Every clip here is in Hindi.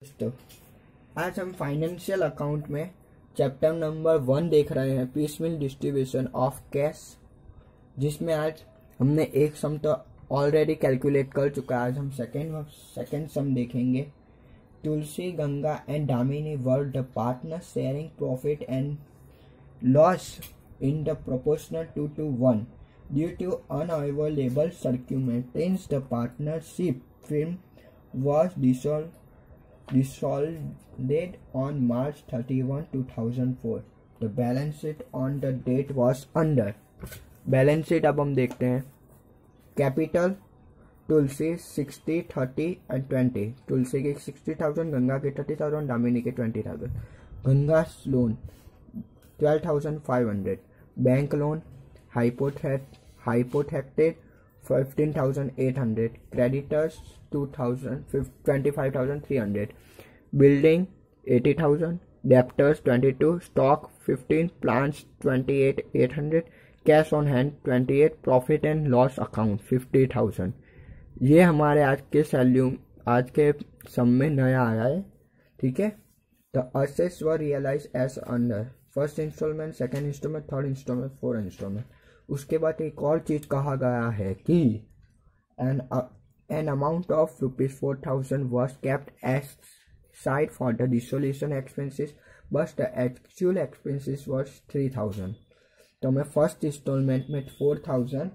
दोस्तों, आज हम फाइनेंशियल अकाउंट में चैप्टर नंबर 1 देख रहे हैं, पीसमिल डिस्ट्रीब्यूशन ऑफ कैश, जिसमें आज हमने एक सम तो ऑलरेडी कैलकुलेट कर चुका है। आज हम सेकेंड सम देखेंगे। Tulsi, Ganga and Damini were the partners sharing profit and loss in the proportional 2:1 due to unavoidable circumstances. The partnership firm was dissolved on March 31, 2004. The balance sheet on the date was under. Balance sheet अब हम देखते हैं। Capital Tulsi 60, 30 and 20। तुलसी की 60,000, गंगा की 30,000, दामिनी की 20,000। Ganga loan 12,500। Bank loan hypothecated 15,800। Creditors 25,300। Building 80,000। Debtors 22। Stock 15। Plants 28,800। Cash on hand 28। Profit and loss account 50,000। ये हमारे आज के सम में नया आया है। ठीक है। The assets were realise as under. First instalment, second instalment, third instalment, fourth instalment. उसके बाद एक और चीज कहा गया है कि an amount of ₹4,000 was kept aside for the dissolution expenses, but the actual expenses was 3,000। तो हमें फर्स्ट इंस्टॉलमेंट में 4,000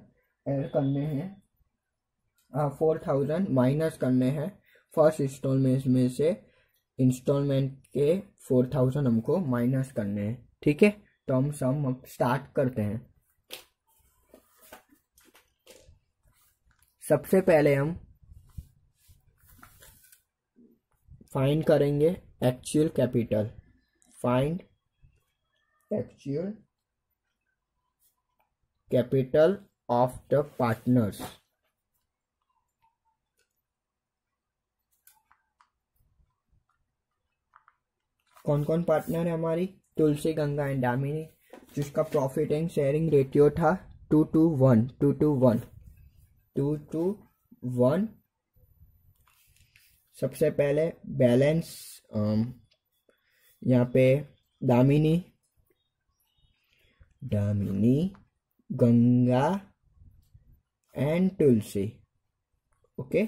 ऐड करने हैं, 4,000 माइनस करने हैं फर्स्ट इंस्टॉलमेंट में से। इंस्टॉलमेंट के 4,000 हमको माइनस करने हैं। ठीक है। तो हम सम स्टार्ट करते हैं। सबसे पहले हम फाइंड करेंगे actual capital. Find actual capital of the partners. कौन कौन पार्टनर है हमारी? तुलसी, गंगा एंड दामिनी, जिसका प्रॉफिट एंड शेयरिंग रेशियो था 2:1। सबसे पहले बैलेंस यहाँ पे Damini, Ganga and Tulsi. Okay.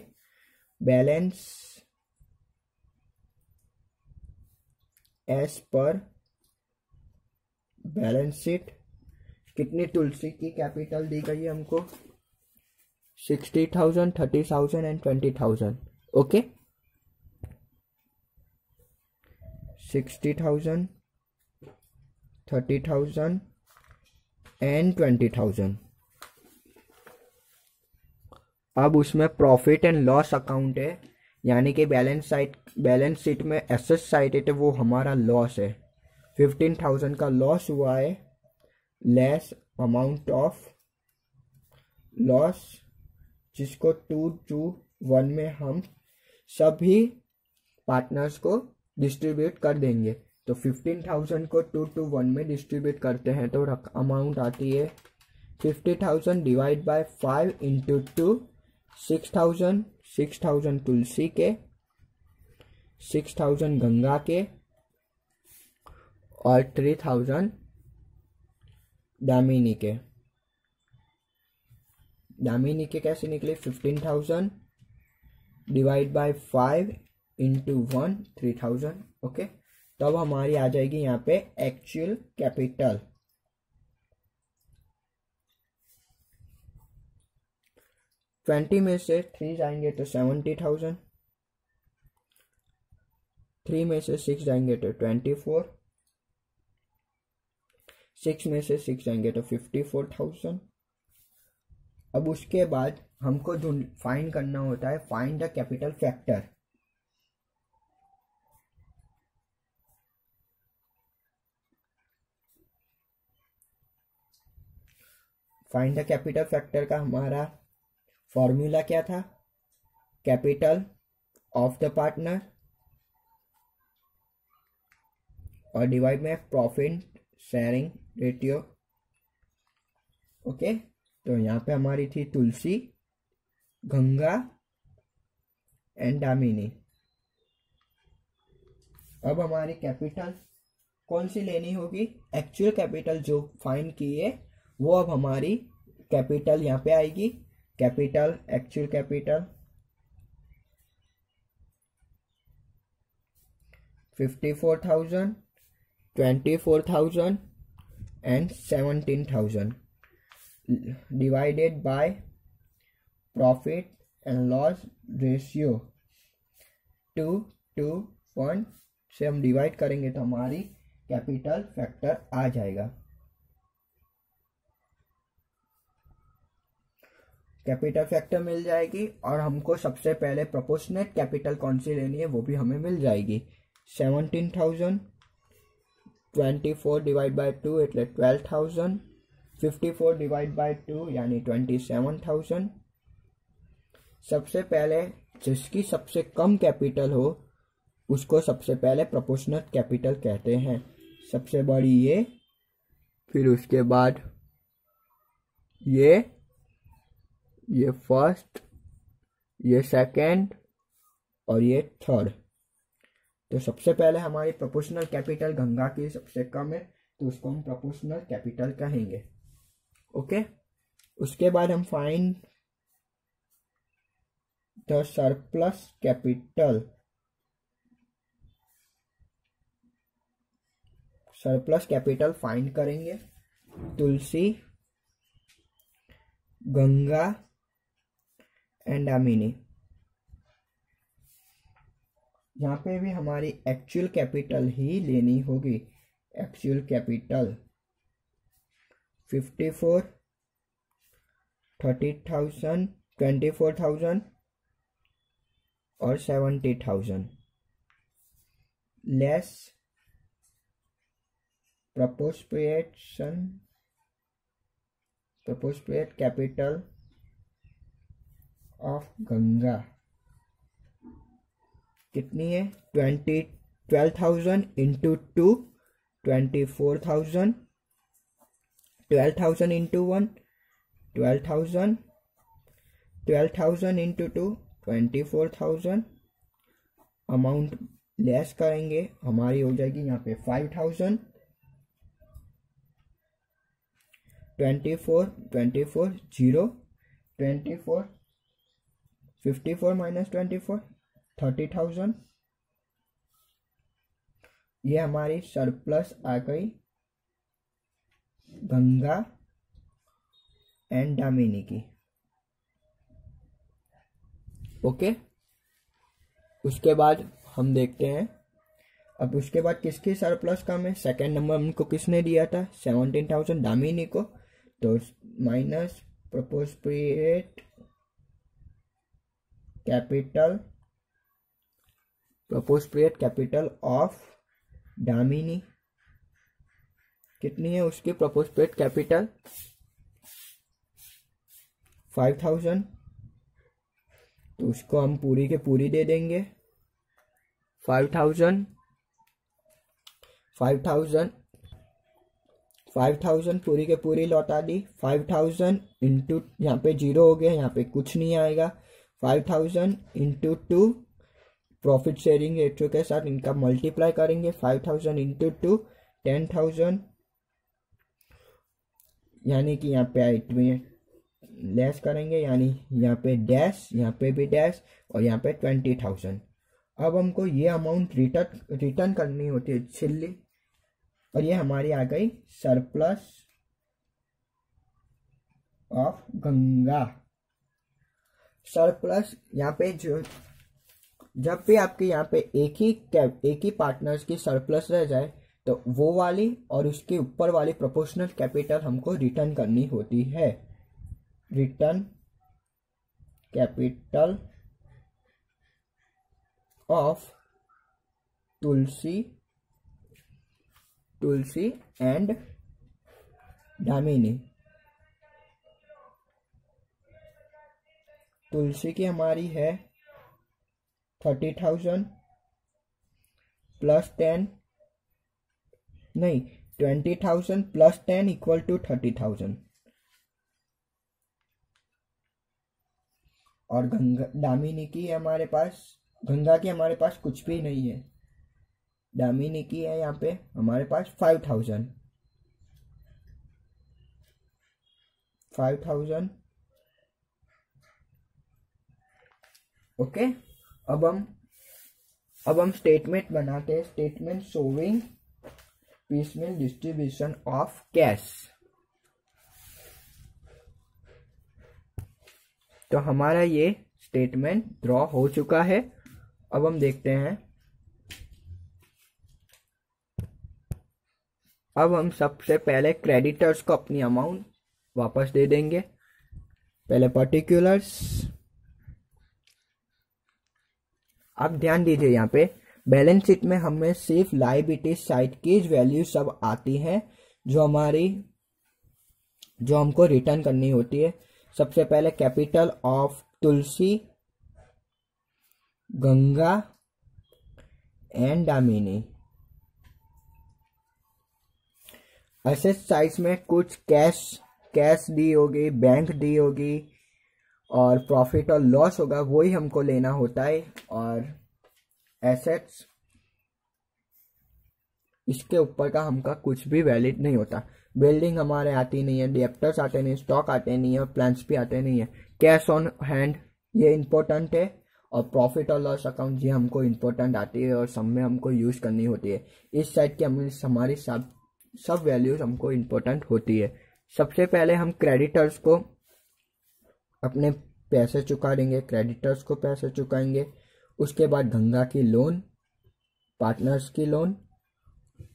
Balance as per balance sheet कितनी तुलसी की कैपिटल दी गई है हमको? 60,000, 30,000 एंड 20,000। ओके। 60,000, 30,000 एंड 20,000। अब उसमें प्रॉफिट एंड लॉस अकाउंट है, यानी कि बैलेंस शीट में एसेट साइड है, तो वो हमारा लॉस है। 15,000 का लॉस हुआ है, लेस अमाउंट ऑफ लॉस, जिसको 2:1 में हम सभी पार्टनर्स को डिस्ट्रीब्यूट कर देंगे। तो 15,000 को 2:1 में डिस्ट्रीब्यूट करते हैं तो अमाउंट आती है 50,000 डिवाइड बाय 5 इंटू 2। 6,000 तुलसी के, 6,000 गंगा के और 3,000 दामिनी के। दामिनी के कैसे निकले? 15,000 डिवाइड बाय 5 इंटू 1, 3,000। ओके। तब हमारी आ जाएगी यहाँ पे एक्चुअल कैपिटल। ट्वेंटी में से 3 जाएंगे तो 70,000, 3 में से 6 जाएंगे तो 24, 6 में से 6 जाएंगे तो 54,000। अब उसके बाद हमको फाइंड करना होता है, find the capital factor. Find the capital factor का हमारा फॉर्मूला क्या था? कैपिटल ऑफ द पार्टनर और डिवाइड में प्रॉफिट शेयरिंग रेशियो। ओके। तो यहाँ पे हमारी थी तुलसी, गंगा एंड दामिनी। अब हमारी कैपिटल कौन सी लेनी होगी, एक्चुअल कैपिटल जो फाइंड की है वो अब हमारी कैपिटल यहाँ पे आएगी, capital actual capital 54,000, 24,000 and 17,000 divided by profit and loss ratio 2:1 से हम डिवाइड करेंगे तो हमारी कैपिटल फैक्टर आ जाएगा। कैपिटल फैक्टर मिल जाएगी और हमको सबसे पहले प्रोपोर्शनेट कैपिटल कौन सी लेनी है वो भी हमें मिल जाएगी। 17,000 24 डिवाइड बाय 2 એટલે 12,000, 54 डिवाइड बाय 2 यानी 27,000। सबसे पहले जिसकी सबसे कम कैपिटल हो उसको सबसे पहले प्रोपोर्शनल कैपिटल कहते हैं। सबसे बड़ी ये, फिर उसके बाद ये फर्स्ट, ये सेकंड और ये थर्ड। तो सबसे पहले हमारी प्रोपोर्शनल कैपिटल गंगा की सबसे कम है तो उसको हम प्रोपोर्शनल कैपिटल कहेंगे। ओके, उसके बाद हम find the surplus capital. Surplus capital find करेंगे तुलसी, गंगा एंड दामिनी। यहाँ पे भी हमारी एक्चुअल कैपिटल ही लेनी होगी। एक्चुअल कैपिटल 54, 30,000, 24,000 और 70,000 less proportionate capital of Ganga कितनी है 12,000 into 2 24,000, 12,000 into 1 12,000, 12,000 into 2 24,000। Amount less करेंगे हमारी हो जाएगी यहाँ पे 5,000, 24 0 24, 54 माइनस 24 30,000। ये हमारी सरप्लस आ गई गंगा एंड दामिनी की। ओके, उसके बाद हम देखते हैं अब उसके बाद किसकी सरप्लस कम है। सेकंड नंबर हमको किसने दिया था 17,000 दामिनी को, तो minus proportionate capital of Damini कितनी है उसकी प्रोपोर्शनेट कैपिटल 5,000, तो उसको हम पूरी के पूरी दे देंगे 5,000 पूरी के पूरी लौटा दी। 5,000 इंटू यहाँ पे 0 हो गया, यहाँ पे कुछ नहीं आएगा। 5,000 इंटू 2 प्रॉफिट शेयरिंग रेशियो के साथ इनका मल्टीप्लाई करेंगे। 5,000 इंटू 2 10,000 यानी कि यहाँ पे 8 में लेस करेंगे यानी यहाँ पे डैश, यहाँ पे भी डैश और यहाँ पे 20,000। अब हमको ये अमाउंट रिटर्न करनी होती है छिल्ली, और ये हमारी आ गई सरप्लस ऑफ गंगा। सरप्लस यहाँ पे जो जब भी आपके यहाँ पे एक ही पार्टनर्स की सरप्लस रह जाए तो वो वाली और उसके ऊपर वाली प्रोपोर्शनल कैपिटल हमको रिटर्न करनी होती है। Return capital of Tulsi and Damini. Tulsi की हमारी है 30,000 प्लस 10 नहीं 20,000 प्लस 10 इक्वल टू 30,000 और गंगा की हमारे पास कुछ भी नहीं है, दामिनी की है यहाँ पे हमारे पास 5,000। ओके। अब हम स्टेटमेंट बनाते हैं, statement showing piecemeal distribution of cash. तो हमारा ये स्टेटमेंट ड्रॉ हो चुका है। अब हम देखते हैं, अब हम सबसे पहले क्रेडिटर्स को अपनी अमाउंट वापस दे देंगे। पहले पर्टिकुलर्स, अब ध्यान दीजिए यहाँ पे बैलेंस शीट में हमें सिर्फ लायबिलिटी साइड की वैल्यू सब आती है जो हमको रिटर्न करनी होती है। सबसे पहले capital of Tulsi, Ganga and Damini. Asset side में कुछ कैश दी होगी, बैंक दी होगी और प्रॉफिट और लॉस होगा, वही हमको लेना होता है। और एसेट्स, इसके ऊपर का हमका कुछ भी वैलिड नहीं होता। बिल्डिंग हमारे आती नहीं है, डेप्टर्स आते नहीं, स्टॉक आते नहीं है और प्लान्स भी आते नहीं है। कैश ऑन हैंड ये इम्पोर्टेंट है और प्रॉफिट और लॉस अकाउंट ये हमको इम्पोर्टेंट आती है और सब में हमको यूज करनी होती है। इस साइड की हमारी सब वैल्यूज हमको इम्पोर्टेंट होती है। सबसे पहले हम क्रेडिटर्स को अपने पैसे चुका देंगे, क्रेडिटर्स को पैसे चुकाएंगे। उसके बाद गंगा की लोन, पार्टनर्स की लोन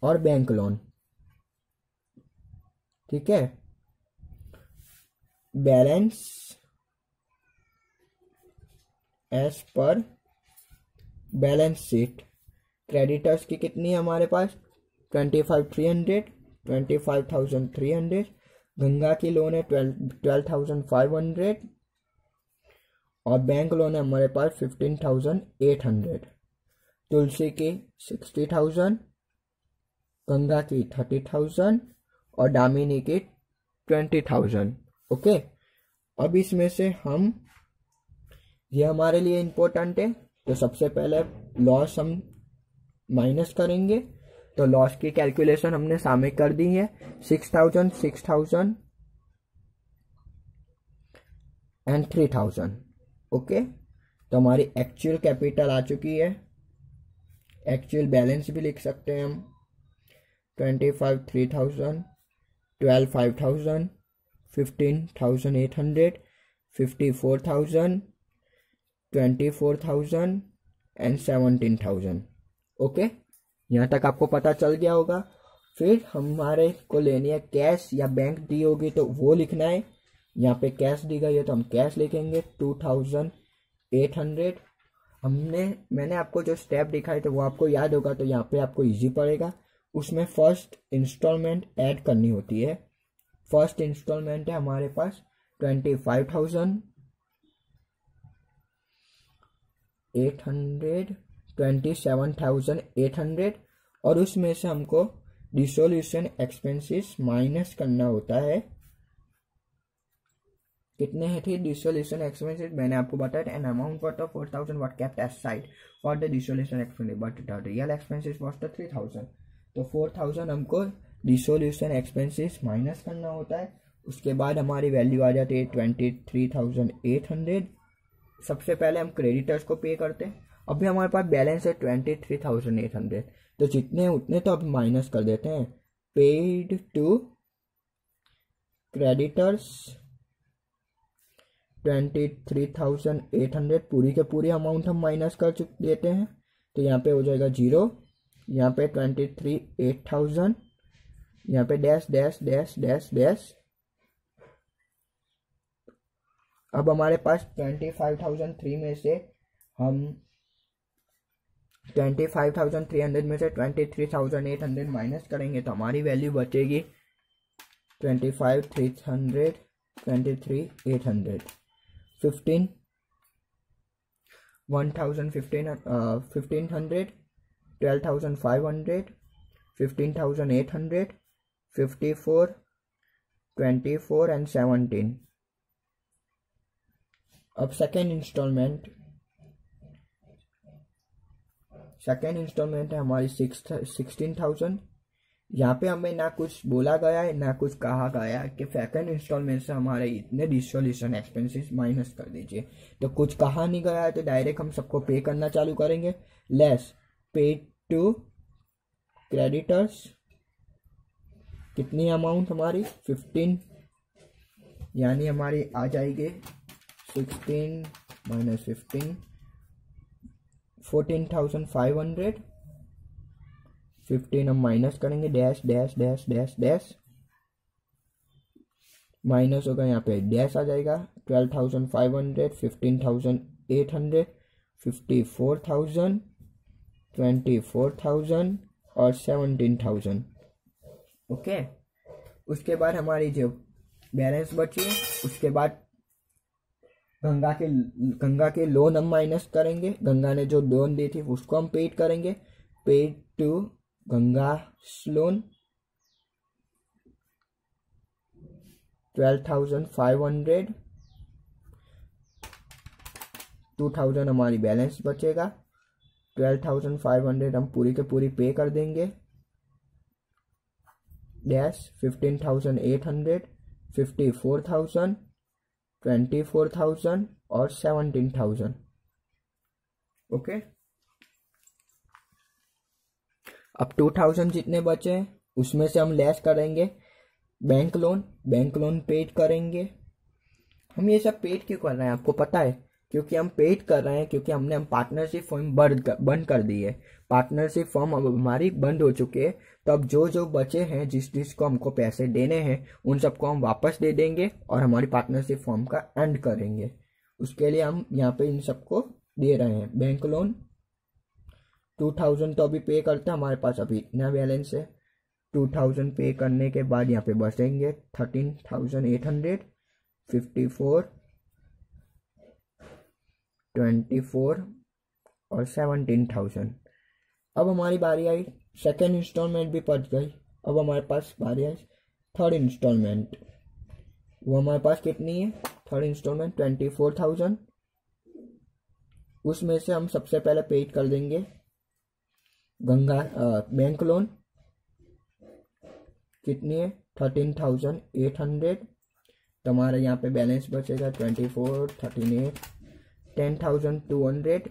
और बैंक लोन। ठीक है। Balance as per balance sheet, creditors की कितनी है हमारे पास 25,300 गंगा की लोन है 12,500 और बैंक लोन है हमारे पास 15,800। तुलसी की 60,000, गंगा की 30,000 और दामिनी की 20,000। ओके। अब इसमें से हम, ये हमारे लिए इम्पोर्टेंट है, तो सबसे पहले लॉस हम माइनस करेंगे। तो लॉस की कैलकुलेशन हमने सामने कर दी है, 6,000 एंड 3,000। ओके। तो हमारी एक्चुअल कैपिटल आ चुकी है। एक्चुअल बैलेंस भी लिख सकते हैं हम, 25 3,000, 12 5,000, 15,800, 54,000, 24,000 एंड 17,000। ओके। यहाँ तक आपको पता चल गया होगा। फिर हमारे को लेनी है कैश या बैंक दी होगी तो वो लिखना है। यहाँ पे कैश दी गई है तो हम कैश लिखेंगे 2,800। मैंने आपको जो स्टेप दिखाए थे वो आपको याद होगा, तो यहाँ पे आपको इजी पड़ेगा। उसमें फर्स्ट इंस्टॉलमेंट ऐड करनी होती है। फर्स्ट इंस्टॉलमेंट है हमारे पास 27,800 और उसमें से हमको डिसोल्यूशन एक्सपेंसेस माइनस करना होता है। कितने हैं थे डिसोल्यूशन एक्सपेंसेस, मैंने आपको बताया an amount for the 4,000 what kept aside for the dissolution expenses but the real expenses was the 3,000। तो 4,000 हमको डिसोल्यूशन एक्सपेंसेस माइनस करना होता है। उसके बाद हमारी वैल्यू आ जाती है 23,800। सबसे पहले हम क्रेडिटर्स को पे करते हैं। अभी हमारे पास बैलेंस है 23,800, तो जितने उतने तो अब माइनस कर देते हैं। पेड टू क्रेडिटर्स 23,800, पूरी के पूरी अमाउंट हम माइनस कर देते हैं, तो यहाँ पे हो जाएगा 0। यहाँ पे 23,800, यहाँ पे dash dash dash dash dash. अब हमारे पास 25,003 में से हम 25,300 में से 23,800 माइनस करेंगे तो हमारी वैल्यू बचेगी 25,300, 23,800, 1,500, 12,500, 15,800, 54, 24 एंड 17। अब सेकेंड इंस्टॉलमेंट सेकेंड इंस्टॉलमेंट है हमारी 16,000। यहाँ पे हमें ना कुछ बोला गया है ना कुछ कहा गया है कि सेकेंड इंस्टॉलमेंट से हमारे इतने डिसोल्यूशन एक्सपेंसेस माइनस कर दीजिए, तो कुछ कहा नहीं गया है, तो डायरेक्ट हम सबको पे करना चालू करेंगे। लेस पे टू क्रेडिटर्स, कितनी अमाउंट हमारी 15, यानी हमारी आ जाएगी 16 माइनस 15 14,500। 15 हम माइनस करेंगे, dash dash dash dash dash, minus होगा यहाँ पे डैश आ जाएगा। 12,500, 15,800, 54,000, 24,000 और 17,000। ओके, उसके बाद हमारी जो बैलेंस बची है, उसके बाद गंगा के लोन हम माइनस करेंगे। गंगा ने जो लोन दी थी उसको हम पेड करेंगे। पेड टू गंगा लोन 12,500, 2,000 हमारी बैलेंस बचेगा। 12,500 हम पूरी के पूरी पे कर देंगे। डैश 15,800, 54,000, 24,000 और 17,000। ओके, अब 2,000 जितने बचे उसमें से हम लेस करेंगे बैंक लोन पेड करेंगे। हम ये सब पेड क्यों कर रहे हैं आपको पता है? क्योंकि हम पेड कर रहे हैं क्योंकि हमने पार्टनरशिप फॉर्म बंद कर दी है। पार्टनरशिप फॉर्म अब हमारी बंद हो चुकी है, तो अब जो बचे हैं जिसको हमको पैसे देने हैं उन सबको हम वापस दे देंगे और हमारी पार्टनरशिप फॉर्म का एंड करेंगे। उसके लिए हम यहाँ पे इन सबको दे रहे हैं। बैंक लोन 2,000 तो अभी पे करते हैं, हमारे पास अभी इतना बैलेंस है। 2,000 पे करने के बाद यहाँ पे बचेंगे 13,800, 54, 24 और 17,000। अब हमारी बारी आई, सेकेंड इंस्टॉलमेंट भी पड़ गई। अब हमारे पास बारी आई थर्ड इंस्टॉलमेंट। वो हमारे पास कितनी है? Third instalment 24,000। उसमें से हम सबसे पहले पेड कर देंगे बैंक लोन, कितनी है? 13,800। तो हमारा यहाँ पे बैलेंस बचेगा 24, 38, 10,200,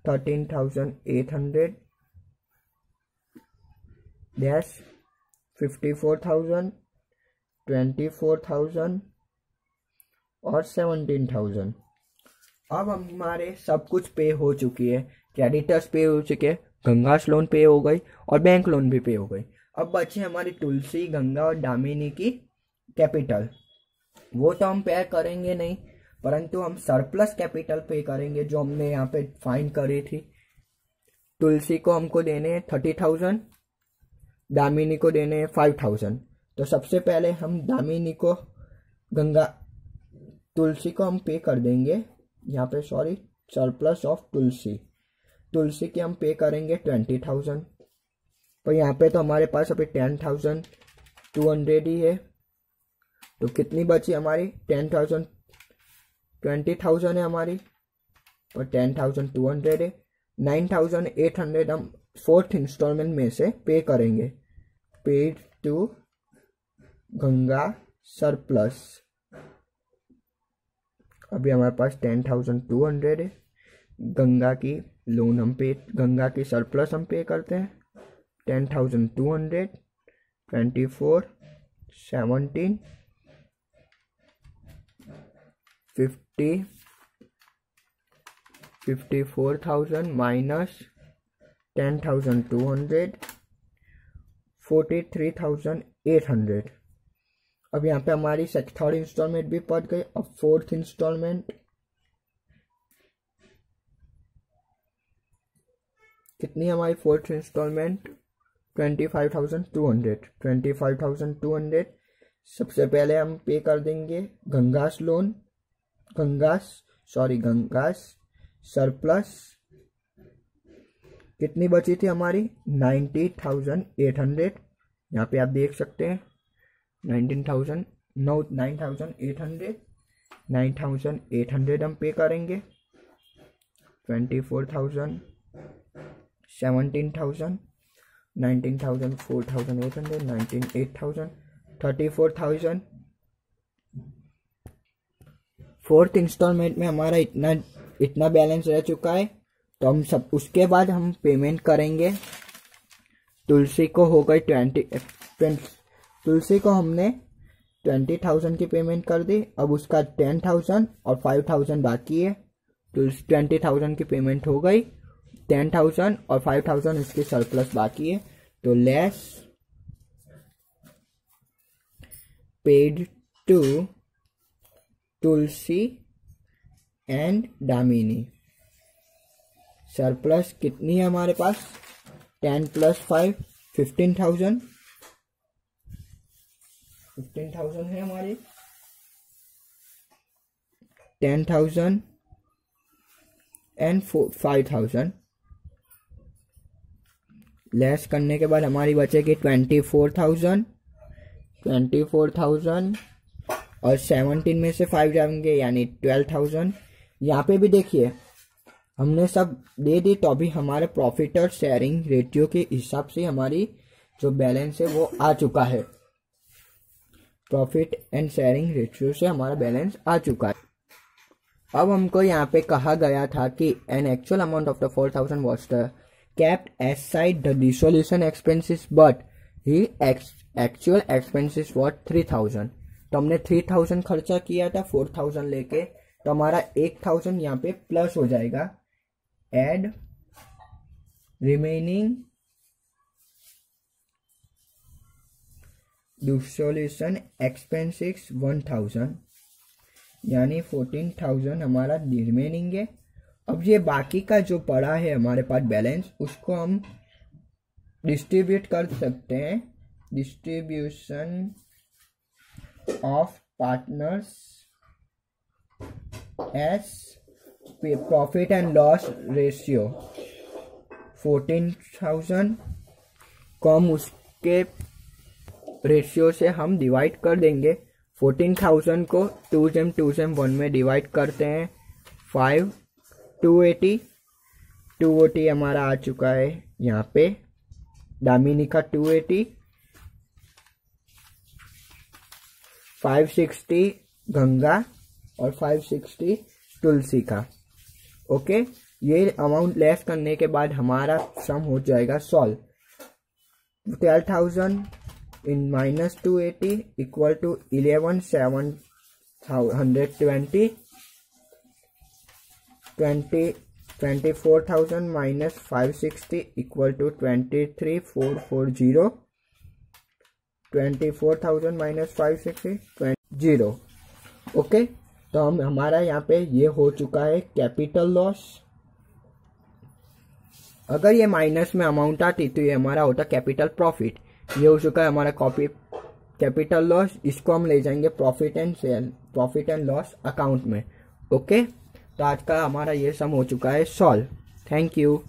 13,800 डैश 54,000, 24,000 और 17,000। अब हमारे सब कुछ पे हो चुकी है। क्रेडिटर्स पे हो चुके, गंगास लोन पे हो गई और बैंक लोन भी पे हो गई। अब बची हमारी तुलसी, गंगा और दामिनी की कैपिटल। वो तो हम पे करेंगे नहीं, परंतु हम सरप्लस कैपिटल पे करेंगे जो हमने यहाँ पे फाइंड करी थी। तुलसी को हमको देने हैं 30,000, दामिनी को देने हैं 5,000। तो सबसे पहले हम दामिनी को तुलसी को हम पे कर देंगे यहाँ पे, सॉरी, सरप्लस ऑफ तुलसी के हम पे करेंगे 20,000। तो यहाँ पे तो हमारे पास अभी 10,200 ही है। तो कितनी बची हमारी? 20,000 है हमारी और 10,200 है। 9,800 हम फोर्थ इंस्टॉलमेंट में से पे करेंगे। Paid to Ganga surplus. अभी हमारे पास 10,200 है। गंगा की सरप्लस हम पे करते हैं 10,200, 24, 17, 50, 54,000 माइनस 10,200, 43,800। अब यहाँ पे हमारी थर्ड इंस्टॉलमेंट भी पड़ गई। अब फोर्थ इंस्टॉलमेंट कितनी हमारी? Fourth instalment 25,200। सबसे पहले हम पे कर देंगे गंगास सरप्लस। कितनी बची थी हमारी? 90,800। यहाँ पे आप देख सकते हैं 9,800 हम पे करेंगे। 24,000, 17,000, 19,000, 4,800, 8,000, 34,000। फोर्थ इंस्टॉलमेंट में हमारा इतना बैलेंस रह चुका है। तो हम सब उसके बाद हम पेमेंट करेंगे। तुलसी को हो गई तुलसी को हमने 20,000 की पेमेंट कर दी। अब उसका 10,000 और 5,000 बाकी है। तो 20,000 की पेमेंट हो गई, 10,000 और 5,000 इसकी सरप्लस बाकी है। तो less paid to Tulsi and Damini. Surplus कितनी है हमारे पास? 10 + 5 15,000 है हमारी। 10,000 एंड 5,000 लेस करने के बाद हमारी बचेगी 24,000 और 17 में से 5 जाएंगे यानी 12,000। यहाँ पे भी देखिए हमने सब दे दी। तो अभी हमारे प्रॉफिट और शेयरिंग रेशियो के हिसाब से हमारी जो बैलेंस है वो आ चुका है। प्रॉफिट एंड शेयरिंग रेशियो से हमारा बैलेंस आ चुका है। अब हमको यहाँ पे कहा गया था कि an actual amount of the 4,000 was kept aside the dissolution expenses but he actual expenses was 3,000। तो हमने 3,000 खर्चा किया था 4,000 लेके। तो हमारा 1,000 यहाँ पे प्लस हो जाएगा। एड रिमेनिंग डिसोल्यूशन एक्सपेंसेस 1,000 यानी 14,000 हमारा रिमेनिंग है। अब ये बाकी का जो पड़ा है हमारे पास बैलेंस, उसको हम डिस्ट्रीब्यूट कर सकते हैं। Distribution of partners S profit and loss ratio 14,000 को हम उसके रेशियो से हम डिवाइड कर देंगे। 14,000 को 2/1 में डिवाइड करते हैं 5 280 हमारा आ चुका है यहाँ पे। दामिनी का 280, 560 गंगा और 560 तुलसी का। ओके, ये अमाउंट लेस करने के बाद हमारा सम हो जाएगा solve. 12,000 in -280 equal to 11,720 24,000 minus 560 equal to 23,440 24,000 minus 560 0। Okay, तो हमारा यहाँ पे ये हो चुका है कैपिटल लॉस। अगर ये माइनस में अमाउंट आती तो ये हमारा होता कैपिटल प्रॉफिट। ये हो चुका है हमारा कैपिटल लॉस। इसको हम ले जाएंगे प्रॉफिट एंड लॉस अकाउंट में। ओके, तो आज का हमारा ये सम हो चुका है सॉल्व। Thank you.